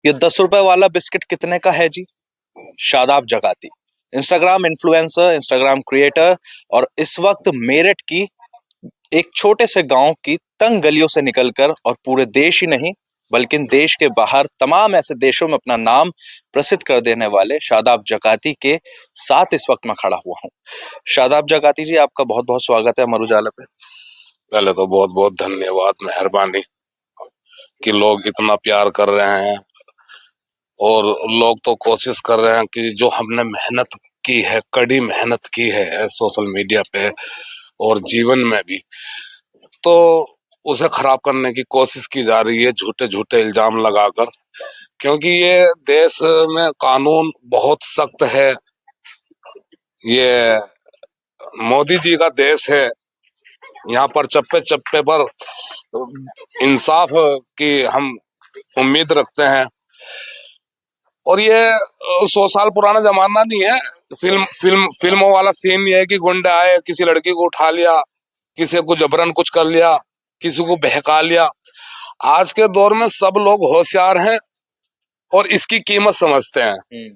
ये 10 रुपए वाला बिस्किट कितने का है जी? Shadab Jagati, Instagram influencer, Instagram creator, और इस वक्त मेरठ की एक छोटे से गांव की तंग गलियों से निकलकर और पूरे देश ही नहीं बल्कि देश के बाहर तमाम ऐसे देशों में अपना नाम प्रसिद्ध कर देने वाले शादाब जगाती के साथ इस वक्त मैं खड़ा हुआ हूँ। शादाब जगाती जी, आपका बहुत बहुत स्वागत है अमर उजाला पे। पहले तो बहुत बहुत धन्यवाद, मेहरबानी कि लोग इतना प्यार कर रहे हैं। और लोग तो कोशिश कर रहे हैं कि जो हमने मेहनत की है, कड़ी मेहनत की है सोशल मीडिया पे और जीवन में भी, तो उसे खराब करने की कोशिश की जा रही है झूठे झूठे इल्जाम लगाकर। क्योंकि ये देश में कानून बहुत सख्त है, ये मोदी जी का देश है। यहाँ पर चप्पे चप्पे पर इंसाफ की हम उम्मीद रखते हैं। और ये 100 साल पुराना जमाना नहीं है। फिल्मों वाला सीन ये है कि गुंडे आए, किसी लड़की को उठा लिया, किसी को जबरन कुछ कर लिया, किसी को बहका लिया। आज के दौर में सब लोग होशियार हैं और इसकी कीमत समझते हैं।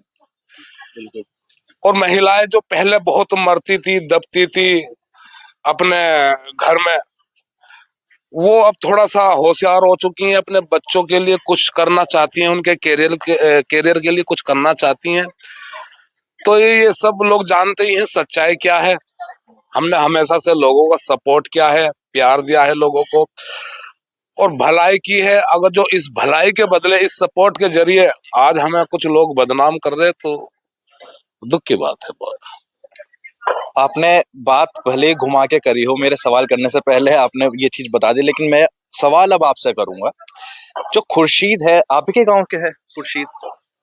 और महिलाएं जो पहले बहुत मरती थी, दबती थी अपने घर में, वो अब थोड़ा सा होशियार हो चुकी हैं, अपने बच्चों के लिए कुछ करना चाहती हैं, उनके कैरियर के लिए कुछ करना चाहती हैं। तो ये सब लोग जानते ही हैं सच्चाई क्या है। हमने हमेशा से लोगों का सपोर्ट किया है, प्यार दिया है लोगों को और भलाई की है। अगर जो इस भलाई के बदले, इस सपोर्ट के जरिए आज हमें कुछ लोग बदनाम कर रहे, तो दुख की बात है बहुत। आपने बात भले ही घुमा के करी हो, मेरे सवाल करने से पहले आपने ये चीज बता दी, लेकिन मैं सवाल अब आपसे करूंगा। जो खुर्शीद है, आपके गांव के है खुर्शीद?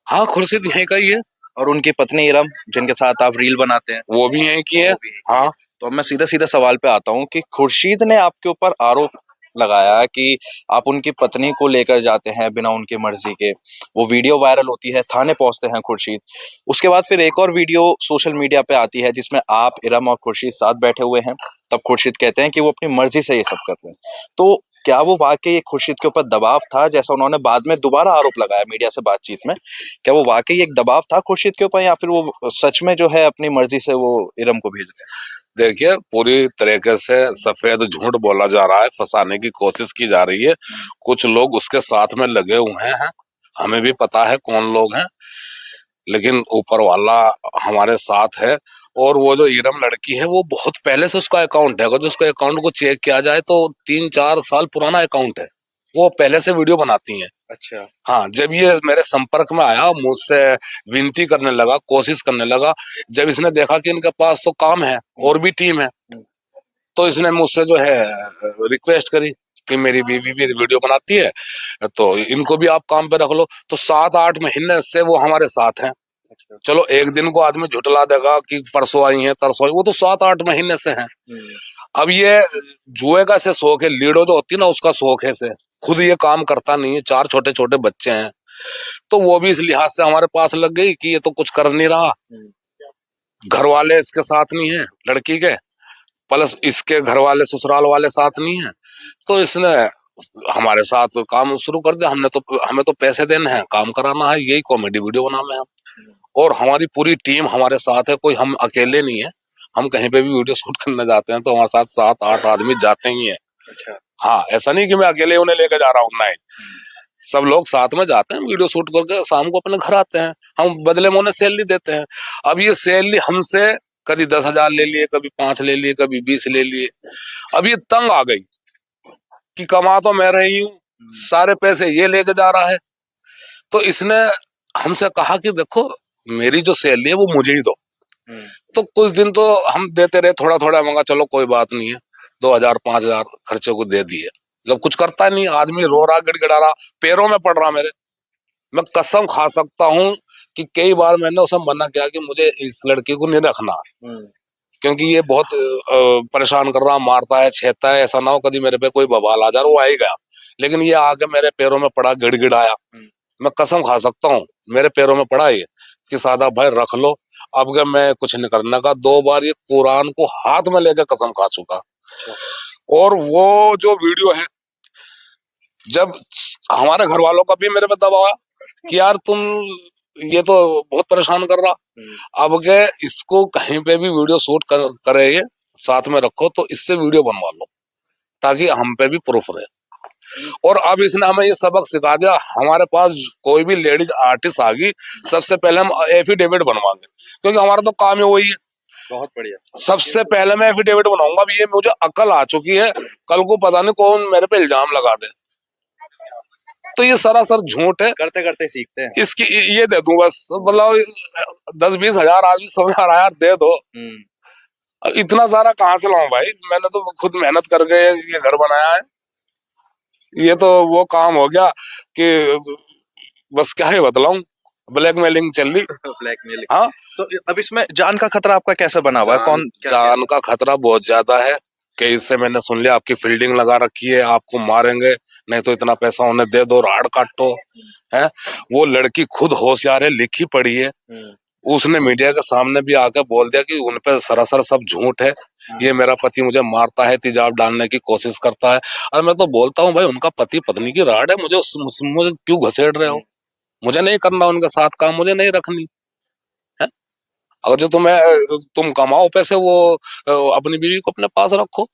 हाँ, खुर्शीद यहीं का ही है। और उनकी पत्नी इरम, जिनके साथ आप रील बनाते हैं, वो भी यहीं की है। हाँ, तो मैं सीधा सीधा सवाल पे आता हूँ कि खुर्शीद ने आपके ऊपर आरोप लगाया कि आप उनकी पत्नी को लेकर जाते हैं बिना उनकी मर्जी के। वो वीडियो वायरल होती है, थाने पहुंचते हैं खुर्शीद। उसके बाद फिर एक और वीडियो सोशल मीडिया पे आती है जिसमें आप, इरम और खुर्शीद साथ बैठे हुए हैं। तब खुर्शीद कहते हैं कि वो अपनी मर्जी से ये सब कर रहे हैं। तो क्या वो वाकई एक खुर्शीद के ऊपर दबाव था, जैसा उन्होंने बाद में दोबारा आरोप लगाया मीडिया से बातचीत में? क्या वो वाकई एक दबाव था खुर्शीद के ऊपर, या फिर वो सच में जो है अपनी मर्जी से वो इरम को भेज रहे हैं? देखिए, पूरी तरीके से सफेद झूठ बोला जा रहा है, फंसाने की कोशिश की जा रही है। कुछ लोग उसके साथ में लगे हुए हैं, हमें भी पता है कौन लोग हैं, लेकिन ऊपर वाला हमारे साथ है। और वो जो इरम लड़की है, वो बहुत पहले से उसका अकाउंट है। अगर उसके अकाउंट को चेक किया जाए तो 3-4 साल पुराना अकाउंट है। वो पहले से वीडियो बनाती हैं। अच्छा। हाँ, जब ये मेरे संपर्क में आया, मुझसे विनती करने लगा, कोशिश करने लगा, जब इसने देखा कि इनके पास तो काम है और भी टीम है, तो इसने मुझसे जो है रिक्वेस्ट करी कि मेरी बीवी भी वीडियो बनाती है, तो इनको भी आप काम पे रख लो। तो 7-8 महीने से वो हमारे साथ हैं। चलो, एक दिन को आदमी झुटला देगा कि परसों आई है, तरसों आई, वो तो 7-8 महीने से हैं। अब ये जुए का से शौक है, लीडो जो होती है ना, उसका शौक है से। खुद ये काम करता नहीं है, 4 छोटे छोटे बच्चे हैं, तो वो भी इस लिहाज से हमारे पास लग गई कि ये तो कुछ कर नहीं रहा। घर वाले इसके साथ नहीं है लड़की के, प्लस इसके घर वाले ससुराल वाले साथ नहीं है, तो इसने हमारे साथ काम शुरू कर दिया। हमें तो पैसे देने हैं, काम कराना है, यही कॉमेडी वीडियो बनाना है। और हमारी पूरी टीम हमारे साथ है, कोई हम अकेले नहीं है। हम कहीं पे भी वीडियो शूट करने जाते हैं तो हमारे साथ 7-8 आदमी जाते ही हैं। अच्छा। हाँ, ऐसा नहीं कि मैं अकेले उन्हें लेकर जा रहा हूँ, नहीं, सब लोग साथ में जाते हैं, वीडियो शूट करके शाम को अपने घर आते हैं। हम बदले में उन्हें सैलरी देते हैं। अब ये सैलरी हमसे कभी 10,000 ले लिए, कभी 5 ले लिए, कभी 20 ले लिए। अब ये तंग आ गई कि कमा तो मैं रही हूँ, सारे पैसे ये लेके जा रहा है। तो इसने हमसे कहा कि देखो, मेरी जो सैलरी है वो मुझे ही दो। तो कुछ दिन तो हम देते रहे, थोड़ा थोड़ा मंगा, चलो कोई बात नहीं है, 2,000-5,000 खर्चे को दे दिए। जब कुछ करता नहीं, आदमी रो रहा, गिड़गिड़ा रहा, पैरों में पड़ रहा मेरे। मैं कसम खा सकता हूँ कि कई बार मैंने उसे मना किया कि मुझे इस लड़की को नहीं रखना, क्योंकि ये बहुत परेशान कर रहा, मारता है, छेड़ता है, ऐसा ना हो कभी मेरे पे कोई बवाल आ जाए। वो आ ही गया, लेकिन ये आके मेरे पैरों में पड़ा, गिड़गिड़ाया। मैं कसम खा सकता हूँ मेरे पैरों में पड़ा ये कि सादाब भाई रख लो, अब के मैं कुछ नहीं करने का। 2 बार ये कुरान को हाथ में लेकर कसम खा चुका। और वो जो वीडियो है, जब हमारे घर वालों का भी मेरे पे दबाव आया, कि यार तुम ये तो बहुत परेशान कर रहा। अब के इसको कहीं पे भी वीडियो शूट करे ये साथ में रखो तो इससे वीडियो बनवा लो ताकि हम पे भी प्रूफ रहे। और अब इसने हमें ये सबक सिखा दिया, हमारे पास कोई भी लेडीज आर्टिस्ट आ गई सबसे पहले हम एफिडेविट बनवाएंगे, क्योंकि हमारा तो काम ही वही है। बहुत बढ़िया। सबसे पहले मैं एफिडेविट बनाऊंगा। अब ये मुझे अकल आ चुकी है, कल को पता नहीं कौन मेरे पे इल्जाम लगा दे। तो ये सरासर झूठ है। करते करते सीखते हैं। इसकी ये दे दूं बस, मतलब 10-20 हजार आदमी समझ आ रहा है यार, दे दो। अब इतना सारा कहाँ से लाऊं भाई, मैंने तो खुद मेहनत करके ये घर बनाया है। ये तो वो काम हो गया कि बस क्या ही बतलाऊं, ब्लैकमेलिंग चल रही। ब्लैकमेलिंग। हाँ, तो अब इसमें जान का खतरा आपका कैसे बना हुआ है? कौन जान का खतरा बहुत ज्यादा है कि इससे मैंने सुन लिया आपकी फील्डिंग लगा रखी है, आपको मारेंगे, नहीं तो इतना पैसा उन्हें दे दो, राड़ काटो है। वो लड़की खुद होशियार है, लिखी पढ़ी है, उसने मीडिया के सामने भी आकर बोल दिया कि उन पे सरासर सब झूठ है, ये मेरा पति मुझे मारता है, तेजाब डालने की कोशिश करता है। और मैं तो बोलता हूँ भाई उनका पति पत्नी की राड़ है, मुझे क्यों घसेड़ रहे हो? मुझे नहीं करना उनके साथ काम, मुझे नहीं रखनी है। अगर जो तुम कमाओ पैसे, वो अपनी बीवी को अपने पास रखो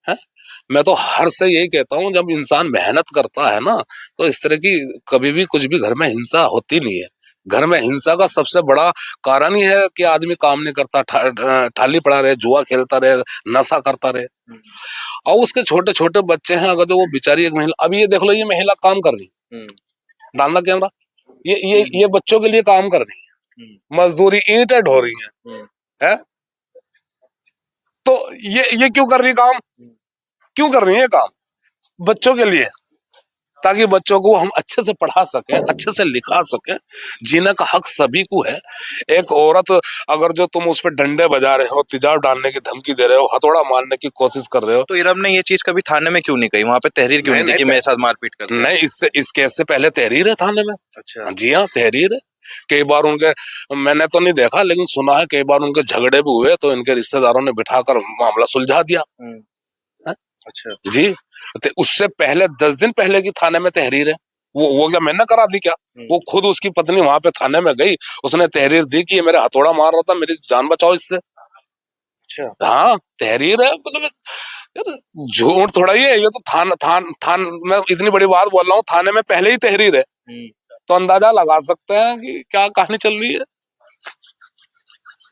है। मैं तो हर से यही कहता हूँ, जब इंसान मेहनत करता है ना तो इस तरह की कभी भी कुछ भी घर में हिंसा होती नहीं है। घर में हिंसा का सबसे बड़ा कारण ही है कि आदमी काम नहीं करता, ठाली पड़ा रहे, जुआ खेलता रहे, नशा करता रहे। और उसके छोटे छोटे बच्चे हैं, अगर जो वो बेचारी एक महिला, अभी ये देख लो, ये महिला काम कर रही, डालना कैमरा, ये बच्चों के लिए काम कर रही है, मजदूरी ईंटें ढो रही है? तो ये क्यों कर रही काम? क्यों कर रही है काम? बच्चों के लिए, ताकि बच्चों को हम अच्छे से पढ़ा सकें, अच्छे से लिखा सकें। जीने का हक सभी को है। एक औरत अगर जो तुम उस पर डंडे बजा रहे हो, तेजाब डालने की धमकी दे रहे हो, हथौड़ा मारने की कोशिश कर रहे हो, तो इरम ने ये चीज कभी थाने में क्यों नहीं कही? वहां पे तहरीर क्यों नहीं दी कि मेरे साथ मारपीट कर? नहीं, इस केस से पहले तहरीर है थाने में। अच्छा। जी हाँ, तहरीर है। कई बार उनके, मैंने तो नहीं देखा लेकिन सुना है, कई बार उनके झगड़े भी हुए तो इनके रिश्तेदारों ने बिठाकर मामला सुलझा दिया। अच्छा जी, तो उससे पहले 10 दिन पहले की थाने में तहरीर है। वो क्या मैंने करा दी क्या? वो खुद उसकी पत्नी वहां पे थाने में गई, उसने तहरीर दी कि ये मेरे हथौड़ा मार रहा था, मेरी जान बचाओ इससे। अच्छा। हाँ, तहरीर है। मतलब यार झूठ थोड़ा ही है ये तो। थान मैं इतनी बड़ी बात बोल रहा हूँ, थाने में पहले ही तहरीर है, तो अंदाजा लगा सकते हैं कि क्या कहानी चल रही है।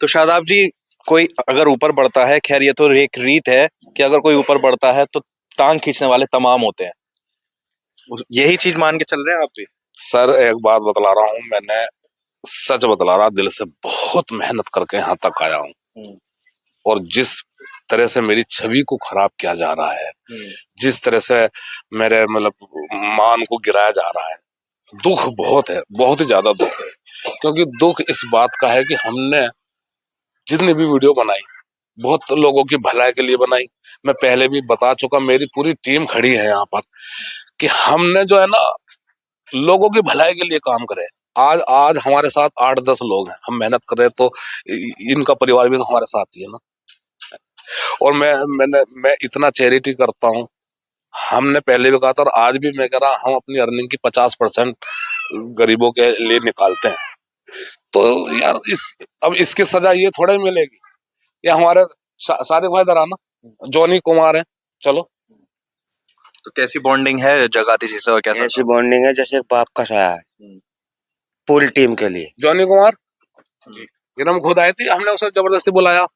तो शादाब जी, कोई अगर ऊपर बढ़ता है, खैर ये तो एक रीत है कि अगर कोई ऊपर बढ़ता है तो टांग खींचने वाले तमाम होते हैं, यही चीज मान के चल रहे हैं आप भी? सर एक बात बतला रहा हूँ, मैंने सच बतला रहा, दिल से बहुत मेहनत करके यहाँ तक आया हूँ। और जिस तरह से मेरी छवि को खराब किया जा रहा है, जिस तरह से मेरे मतलब मान को गिराया जा रहा है, दुख बहुत है, बहुत ही ज्यादा दुख है। क्योंकि दुख इस बात का है कि हमने जितनी भी वीडियो बनाई, बहुत लोगों की भलाई के लिए बनाई। मैं पहले भी बता चुका, मेरी पूरी टीम खड़ी है यहाँ पर कि हमने जो है ना लोगों की भलाई के लिए काम करे। आज हमारे साथ 8-10 लोग हैं, हम मेहनत कर रहे हैं, तो इनका परिवार भी तो हमारे साथ ही है ना। और मैं इतना चैरिटी करता हूँ, हमने पहले भी कहा था और आज भी मैं कह रहा, हम अपनी अर्निंग की 50% गरीबों के लिए निकालते हैं। तो यार अब इसकी सजा ये थोड़ा ही मिलेगी। ये हमारे सादिक भाई इधर आना, जॉनी कुमार है, चलो। तो कैसी बॉन्डिंग है जगाती जी से, और कैसा? ऐसी बॉन्डिंग है जैसे एक बाप का साया है पूरी टीम के लिए। जॉनी कुमार इरम खुद आई थी, हमने उसे जबरदस्ती बुलाया।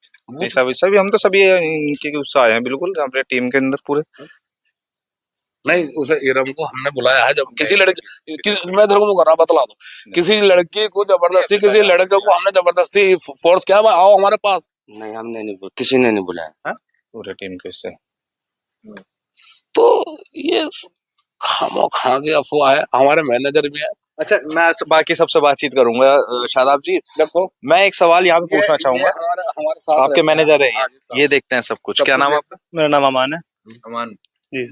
सभी हम तो सभी इनके उससे आए हैं, बिल्कुल हमारे टीम के अंदर पूरे। नहीं, उसे इरम को हमने बुलाया है। जब किसी लड़की मैं इधर को कर रहा, बतला दो, किसी लड़की को जबरदस्ती, किसी लड़के को हमने जबरदस्ती फोर्स किया, आओ हमारे पास? नहीं, हमने नहीं, किसी ने नहीं बुलाया पूरे टीम के इससे। तो ये खामोखा की अफवाह है। हमारे मैनेजर भी है। अच्छा, मैं बाकी सबसे बातचीत करूंगा। शादाब जी देखो, मैं एक सवाल यहाँ पे पूछना चाहूंगा। हमारे साथ आपके मैनेजर है ये देखते हैं सब कुछ। क्या नाम है आपका? मेरा नाम अमान है। अमान जी।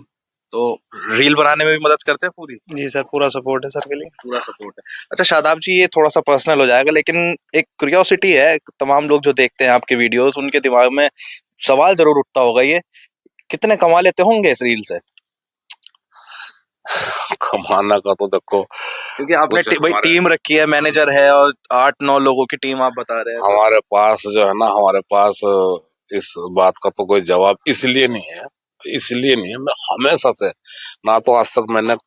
तो रील बनाने में भी मदद करते हैं पूरी? जी सर, पूरा सपोर्ट है सर के लिए। पूरा सपोर्ट है। अच्छा शादाब जी, ये थोड़ा सा पर्सनल हो जाएगा, लेकिन एक क्यूरियोसिटी है, तमाम लोग जो देखते हैं आपके वीडियोस, उनके दिमाग में सवाल जरूर उठता होगा, ये कितने कमा लेते होंगे इस रील से? कमाना का तो देखो, क्योंकि आपने कुछ भाई हमारे टीम रखी है, मैनेजर है और 8-9 लोगों की टीम आप बता रहे हैं तो। हमारे पास जो है ना, हमारे पास इस बात का तो कोई जवाब इसलिए नहीं है, इसलिए नहीं है। मैं हमेशा से, ना तो आज तक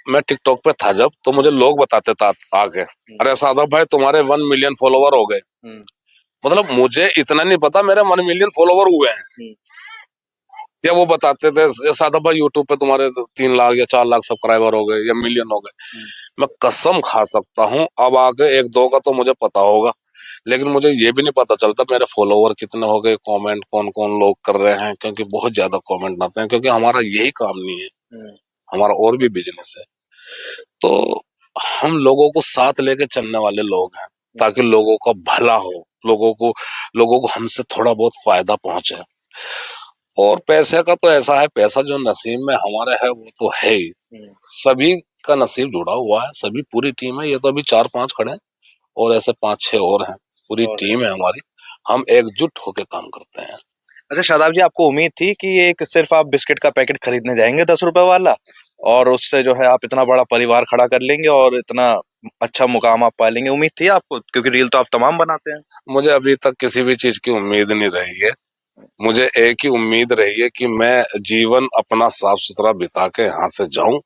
मैं टिकटॉक पे था जब, तो मुझे लोग बताते थे आके, अरे सादा भाई तुम्हारे 1 मिलियन फॉलोवर हो गए। मतलब मुझे इतना नहीं पता मेरे 1 मिलियन फॉलोवर हुए हैं, या वो बताते थे सादा भाई यूट्यूब पे तुम्हारे 3 लाख या 4 लाख सब्सक्राइबर हो गए या मिलियन हो गए। मैं कसम खा सकता हूँ अब आगे 1-2 का तो मुझे पता होगा, लेकिन मुझे ये भी नहीं पता चलता मेरे फॉलोवर कितने हो गए, कमेंट कौन कौन लोग कर रहे हैं, क्योंकि बहुत ज्यादा कमेंट आते हैं, क्योंकि हमारा यही काम नहीं है, हमारा और भी बिजनेस है। तो हम लोगों को साथ लेके चलने वाले लोग हैं, ताकि लोगों का भला हो, लोगों को हमसे थोड़ा बहुत फायदा पहुंचे। और पैसे का तो ऐसा है, पैसा जो नसीब में हमारे है वो तो है ही, सभी का नसीब जुड़ा हुआ है, सभी पूरी टीम है। ये तो अभी 4-5 खड़े हैं और ऐसे 5-6 और हैं, पूरी टीम है हमारी, हम एकजुट होकर काम करते हैं। अच्छा शादाब जी, आपको उम्मीद थी कि एक सिर्फ आप बिस्किट का पैकेट खरीदने जाएंगे 10 रुपए वाला और उससे जो है आप इतना बड़ा परिवार खड़ा कर लेंगे और इतना अच्छा मुकाम आप पा लेंगे? उम्मीद थी आपको? क्योंकि रील तो आप तमाम बनाते हैं। मुझे अभी तक किसी भी चीज की उम्मीद नहीं रही है, मुझे एक ही उम्मीद रही है कि मैं जीवन अपना साफ सुथरा बिता के यहाँ से जाऊं।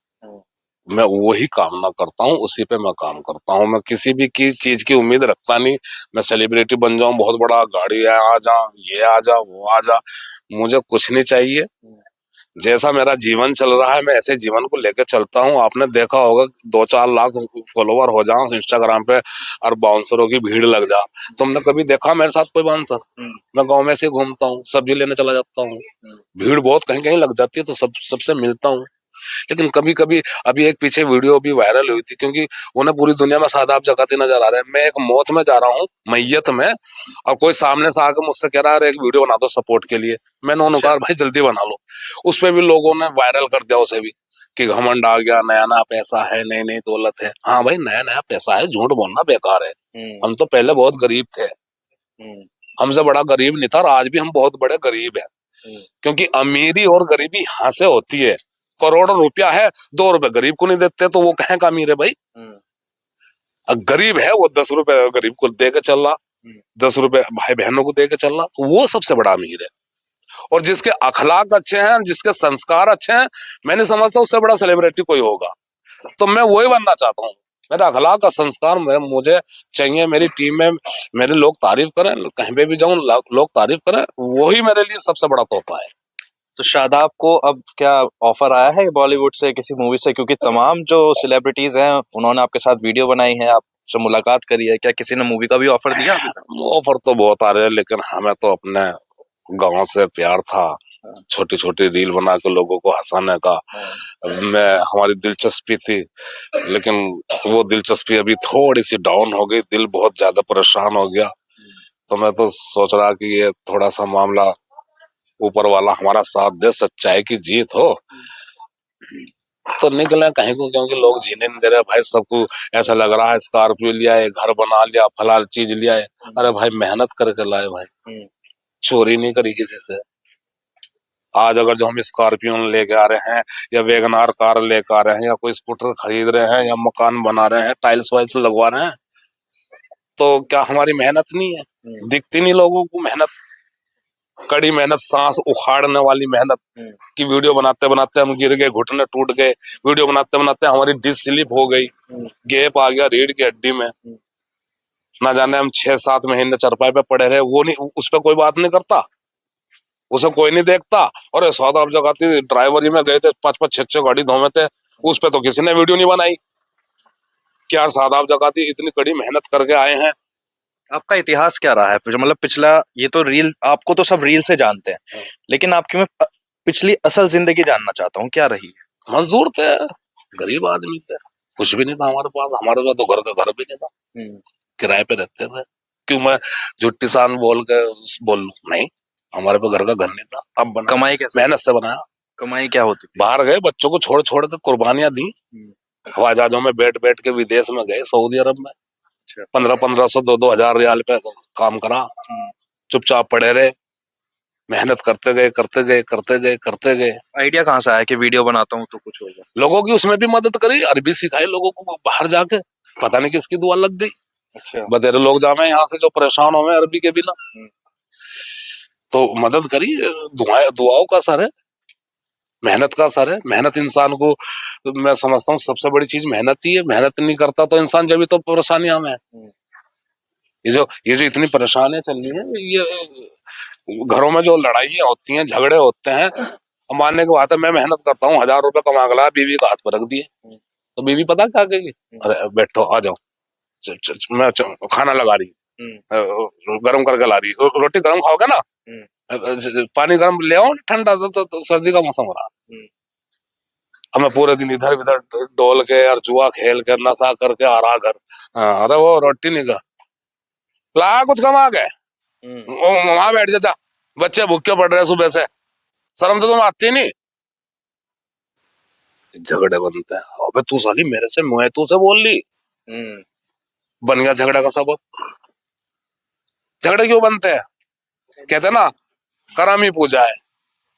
मैं वही कामना करता हूँ, उसी पे मैं काम करता हूँ। मैं किसी भी की चीज की उम्मीद रखता नहीं, मैं सेलिब्रिटी बन जाऊं, बहुत बड़ा गाड़ी है आ जा, ये आ जा, वो आ जा, मुझे कुछ नहीं चाहिए। जैसा मेरा जीवन चल रहा है मैं ऐसे जीवन को लेकर चलता हूँ। आपने देखा होगा 2-4 लाख फॉलोवर हो जाओ इंस्टाग्राम पे और बाउंसरों की भीड़ लग जा, तुमने कभी देखा मेरे साथ कोई बाउंसर? मैं गांव में से घूमता हूँ, सब्जी लेने चला जाता हूँ, भीड़ बहुत कहीं कहीं लग जाती है तो सबसे मिलता हूँ। लेकिन कभी कभी, अभी एक पीछे वीडियो भी वायरल हुई थी, क्योंकि उन्हें पूरी दुनिया में सादाब जगाते नजर आ रहे हैं, मैं एक मौत में जा रहा हूँ, मैयत में, और कोई सामने से आके मुझसे कह रहा है एक वीडियो बना दो सपोर्ट के लिए। मैंने उन्होंने कहा भाई जल्दी बना लो। उस पे भी लोगों ने वायरल कर दिया उसे भी, कि घमंड आ गया, नया नया पैसा है, नई नई दौलत है। हाँ भाई, नया नया पैसा है, झूठ बोलना बेकार है। हम तो पहले बहुत गरीब थे, हमसे बड़ा गरीब नहीं था, और आज भी हम बहुत बड़े गरीब हैं। क्योंकि अमीरी और गरीबी यहाँ से होती है। करोड़ों रुपया है, 2 रुपए गरीब को नहीं देते तो वो कहें का अमीर है भाई? गरीब है वो 10 रुपए गरीब को दे के चल रहा, 10 रुपए भाई बहनों को दे के चल रहा, वो सबसे बड़ा अमीर है। और जिसके अखलाक अच्छे हैं, जिसके संस्कार अच्छे हैं, मैं नहीं समझता उससे बड़ा सेलिब्रिटी कोई होगा। तो मैं वही बनना चाहता हूँ, मेरा अखलाक का संस्कार मुझे चाहिए। मेरी टीम में मेरे लोग तारीफ करें, कहीं पे भी जाऊं लोग तारीफ करें, वही मेरे लिए सबसे बड़ा तोहफा है। तो शादाब को अब क्या ऑफर आया है बॉलीवुड से, किसी मूवी से? क्योंकि तमाम जो सेलिब्रिटीज हैं उन्होंने आपके साथ वीडियो बनाई है, आपसे मुलाकात करी है, क्या किसी ने मूवी का भी ऑफर दिया? ऑफर तो बहुत आ रहे हैं, लेकिन हमें तो अपने गांव से प्यार था, छोटी छोटी रील बना के लोगों को हंसाने का मैं हमारी दिलचस्पी थी, लेकिन वो दिलचस्पी अभी थोड़ी सी डाउन हो गई, दिल बहुत ज्यादा परेशान हो गया। तो मैं तो सोच रहा कि ये थोड़ा सा मामला ऊपर वाला हमारा साथ दे, सच्चाई की जीत हो तो निकले कहीं को, क्योंकि लोग जीने नहीं दे रहे भाई। सबको ऐसा लग रहा है स्कॉर्पियो लिया है, घर बना लिया, फलाल चीज लिया है। अरे भाई मेहनत करके लाए भाई, चोरी नहीं करी किसी से। आज अगर जो हम स्कॉर्पियो लेके आ रहे हैं या वैगनार कार लेके आ रहे हैं या कोई स्कूटर खरीद रहे हैं या मकान बना रहे हैं, टाइल्स वाइल्स लगवा रहे हैं, तो क्या हमारी मेहनत नहीं है? दिखती नहीं लोगों को मेहनत, कड़ी मेहनत, सांस उखाड़ने वाली मेहनत की वीडियो बनाते बनाते हम गिर गए, घुटने टूट गए, वीडियो बनाते बनाते हमारी डिस्क स्लिप हो गई, गैप आ गया रीढ़ की हड्डी में, ना जाने हम 6-7 महीने चरपाई पे पड़े रहे। वो नहीं, उस पर कोई बात नहीं करता, उसे कोई नहीं देखता। और सादाब जगाती ड्राइवरी में गए थे, 5-5 6-6 गाड़ी धोमे थे, उस पर तो किसी ने वीडियो नहीं बनाई। क्या सादाब जगाती इतनी कड़ी मेहनत करके आए हैं। आपका इतिहास क्या रहा है? मतलब पिछला, ये तो रील, आपको तो सब रील से जानते हैं, लेकिन आपकी मैं पिछली असल जिंदगी जानना चाहता हूँ, क्या रही है? मजदूर थे, गरीब आदमी थे, कुछ भी नहीं था हमारे पास तो घर का घर भी नहीं था, किराए पे रहते थे। क्यों मैं झुट्टी सान बोल लूं? नहीं, हमारे पे घर का घर नहीं था। अब बना, कमाई कैसे? मेहनत से बनाया। कमाई क्या होती? बाहर गए, बच्चों को छोड़ छोड़ के कुर्बानियां दी, हवाई जहाजों में बैठ बैठ के विदेश में गए, सऊदी अरब में 1500-1500 2-2 हजार रियाल पे काम करा, चुपचाप पड़े रहे, मेहनत करते गए करते गए करते गए करते गए। आइडिया कहाँ से आया कि वीडियो बनाता हूँ तो कुछ होगा? लोगों की उसमें भी मदद करी, अरबी सिखाई लोगों को बाहर जाके, पता नहीं किसकी दुआ लग गई। अच्छा। बतेरे लोग जामे यहाँ से जो परेशान हो गए अरबी के बिना, तो मदद करी। दुआओं का असर है, मेहनत का असर है। मेहनत इंसान को, मैं समझता हूँ सबसे बड़ी चीज मेहनत ही है। मेहनत नहीं करता तो इंसान जब तो परेशानियां में है। ये जो इतनी परेशानियां चल रही है, ये घरों में जो लड़ाइयां होती हैं, झगड़े होते हैं, मानने की बात है। मैं मेहनत करता हूँ, 1000 रुपए कमा के लाया, बीवी का हाथ पर रख दिए, तो बीवी पता क्या कहेगी? अरे बैठो, आ जाओ, मैं खाना लगा रही, गरम करके ला रही, रोटी गरम खाओगे ना, पानी गरम ले आओ, ठंडा तो सर्दी का मौसम हो रहा। अब मैं पूरे दिन इधर उधर डोल के और जुआ खेल के नशा करके आ रहा घर। अरे वो रोटी नहीं का ला, कुछ कमा के वहां बैठ जा, बच्चे भूखे पड़ रहे सुबह से, शर्म तो तुम आती नहीं। झगड़े बनते हैं। अबे तू साली मेरे से, मैं तू से बोल ली, बन गया झगड़ा का सबब। झगड़े क्यों बनते हैं? कहते ना करम ही पूजा है,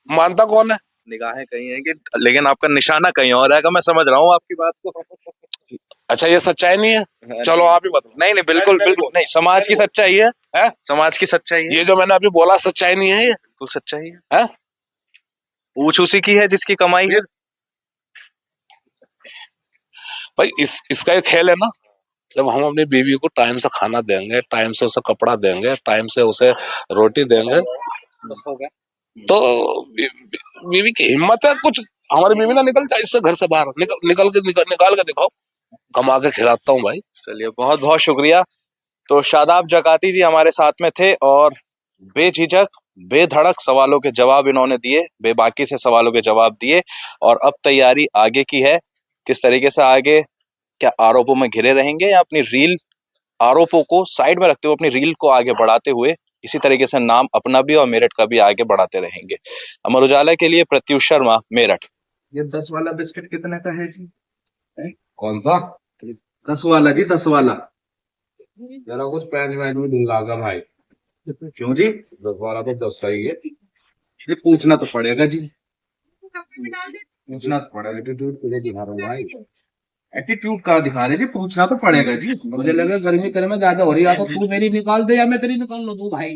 मानता कौन है? निगाहें कहीं है कि, लेकिन आपका निशाना कहीं और है। मैं समझ रहा हूँ आपकी बात को। अच्छा, ये सच्चाई नहीं है? चलो आप ही बताओ। नहीं बिल्कुल बिल्कुल नहीं, समाज की सच्चाई है, समाज की सच्चाई है। ये जो मैंने अभी बोला सच्चाई नहीं है? ये बिल्कुल सच्चाई है। पूछ उसी की है जिसकी कमाई है। भाई इसका एक खेल है ना, जब हम अपनी बीवी को टाइम से खाना देंगे, टाइम से उसे कपड़ा देंगे, टाइम से उसे रोटी देंगे, तो बीवी की हिम्मत है कुछ। हमारी बीवी ना निकल जाए इससे घर से बाहर, निकाल के दिखाओ, कमा के खिलाता हूँ भाई। चलिए, बहुत बहुत शुक्रिया। तो शादाब जकाती जी हमारे साथ में थे और बेझिझक बेधड़क सवालों के जवाब इन्होंने दिए, बेबाकी से सवालों के जवाब दिए। और अब तैयारी आगे की है, किस तरीके से आगे, क्या आरोपों में घिरे रहेंगे या अपनी रील, आरोपों को साइड में रखते हुए अपनी रील को आगे बढ़ाते हुए इसी तरीके से नाम अपना भी और मेरठ का भी आगे बढ़ाते रहेंगे। अमर उजाला के लिए प्रत्युष शर्मा, मेरठ। ये 10 वाला बिस्किट कितने का है जी? कौन सा? 10 वाला जी, 10 वाला। जरा कुछ पैंच वैच में ढूंढा भाई। क्यों जी? 10 वाला तो 10 का ही है। ये पूछना तो पड़ेगा जी, पूछना तो पड़ेगा। एटीट्यूड तुझे दिखा रहा हूँ भाई। एटीट्यूड का दिखा रहे जी, पूछना तो पड़ेगा जी। मुझे लगा गर्मी करने में ज्यादा हो रही है, तो तू मेरी निकाल दे या मैं तेरी निकाल लूं तू भाई।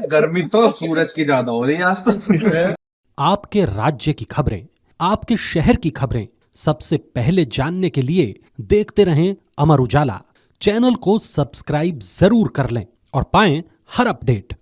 गर्मी तो सूरज की ज्यादा हो रही है आज तो। आपके राज्य की खबरें, आपके शहर की खबरें सबसे पहले जानने के लिए देखते रहें अमर उजाला। चैनल को सब्सक्राइब जरूर कर लें और पाएं हर अपडेट।